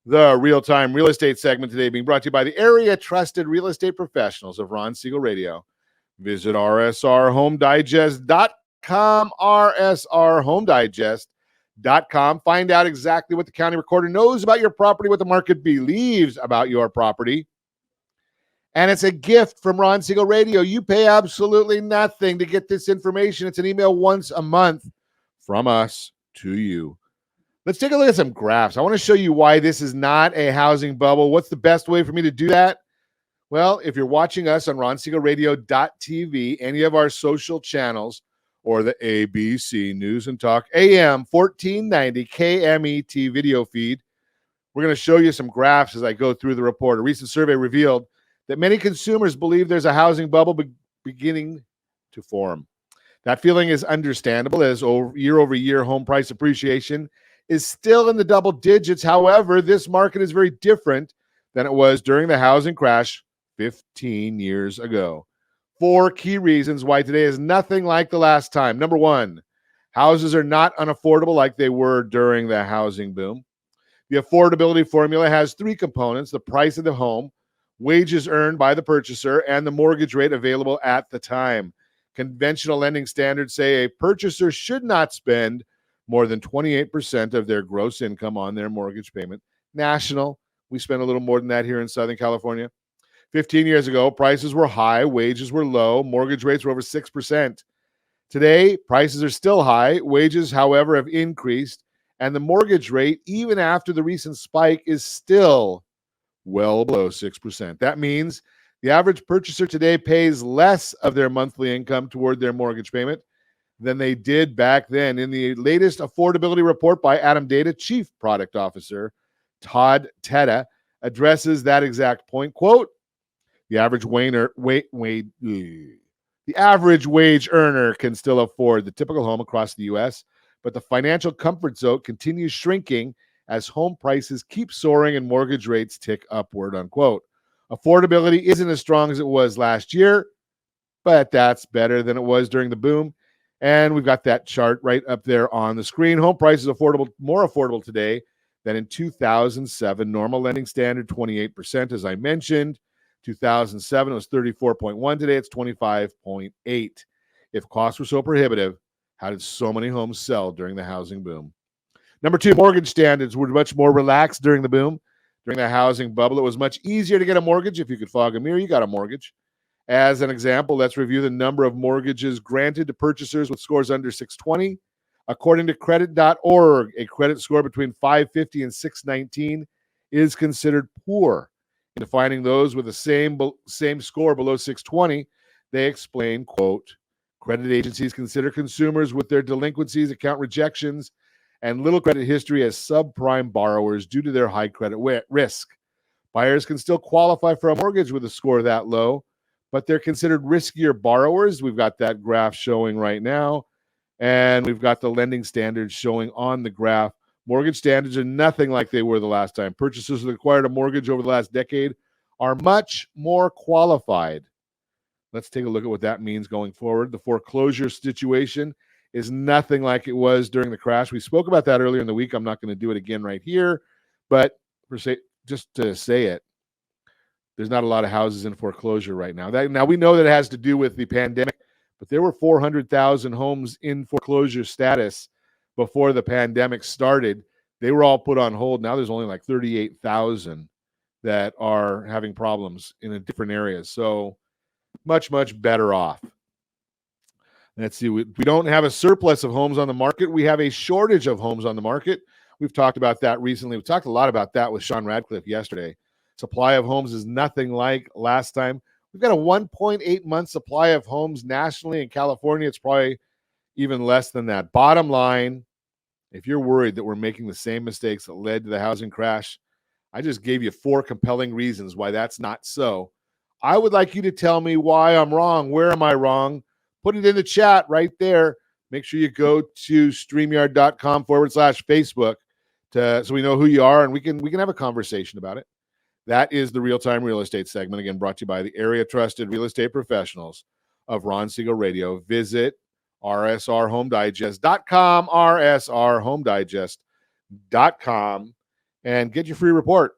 The real-time real estate segment today being brought to you by the area trusted real estate professionals of Ron Siegel Radio. Visit rsrhomedigest.com, rsrhomedigest.com. Find out exactly what the county recorder knows about your property, what the market believes about your property. And it's a gift from Ron Siegel Radio. You pay absolutely nothing to get this information. It's an email once a month from us to you. Let's take a look at some graphs. I want to show you why this is not a housing bubble. What's the best way for me to do that? Well, if you're watching us on RonSiegelRadio.tv, any of our social channels, or the ABC News and Talk AM 1490 KMET video feed, we're going to show you some graphs as I go through the report. A recent survey revealed that many consumers believe there's a housing bubble beginning to form. That feeling is understandable as year-over-year home price appreciation is still in the double digits. However, this market is very different than it was during the housing crash 15 years ago. 4 key reasons why today is nothing like the last time. Number one, houses are not unaffordable like they were during the housing boom. The affordability formula has 3 components: the price of the home, wages earned by the purchaser, and the mortgage rate available at the time. Conventional lending standards say a purchaser should not spend more than 28% of their gross income on their mortgage payment. National, we spend a little more than that here in Southern California. 15 years ago, prices were high, wages were low, mortgage rates were over 6%. Today, prices are still high, wages, however, have increased, and the mortgage rate, even after the recent spike, is still well below 6%. That means the average purchaser today pays less of their monthly income toward their mortgage payment than they did back then. In the latest affordability report by Adam Data, Chief Product Officer Todd Teta addresses that exact point. Quote, the average wage earner can still afford the typical home across the U.S., but the financial comfort zone continues shrinking as home prices keep soaring and mortgage rates tick upward, unquote. Affordability isn't as strong as it was last year, but that's better than it was during the boom. And we've got that chart right up there on the screen. Home prices more affordable today than in 2007. Normal lending standard, 28%, as I mentioned. 2007, it was 34.1. Today, it's 25.8. If costs were so prohibitive, how did so many homes sell during the housing boom? Number 2, mortgage standards were much more relaxed during the boom. During the housing bubble, it was much easier to get a mortgage. If you could fog a mirror, you got a mortgage. As an example, let's review the number of mortgages granted to purchasers with scores under 620. According to credit.org, a credit score between 550 and 619 is considered poor. In defining those with the same score below 620, they explain, quote, credit agencies consider consumers with their delinquencies, account rejections, and little credit history as subprime borrowers due to their high credit risk. Buyers can still qualify for a mortgage with a score that low, but they're considered riskier borrowers. We've got that graph showing right now, and we've got the lending standards showing on the graph. Mortgage standards are nothing like they were the last time. Purchasers who acquired a mortgage over the last decade are much more qualified. Let's take a look at what that means going forward. The foreclosure situation is nothing like it was during the crash. We spoke about that earlier in the week. I'm not going to do it again right here, but just to say it, there's not a lot of houses in foreclosure right now. Now, we know that it has to do with the pandemic, but there were 400,000 homes in foreclosure status before the pandemic started. They were all put on hold. Now there's only like 38,000 that are having problems in different areas. So much, much better off. Let's see. We don't have a surplus of homes on the market. We have a shortage of homes on the market. We've talked about that recently. We talked a lot about that with Sean Radcliffe yesterday. Supply of homes is nothing like last time. We've got a 1.8 month supply of homes nationally. In California, it's probably even less than that. Bottom line, if you're worried that we're making the same mistakes that led to the housing crash, I just gave you 4 compelling reasons why that's not so. I would like you to tell me why I'm wrong. Where am I wrong? Put it in the chat right there. Make sure you go to StreamYard.com/Facebook so we know who you are and we can have a conversation about it. That is the real-time real estate segment, again, brought to you by the area trusted real estate professionals of Ron Siegel Radio. Visit rsrhomedigest.com, rsrhomedigest.com. and get your free report.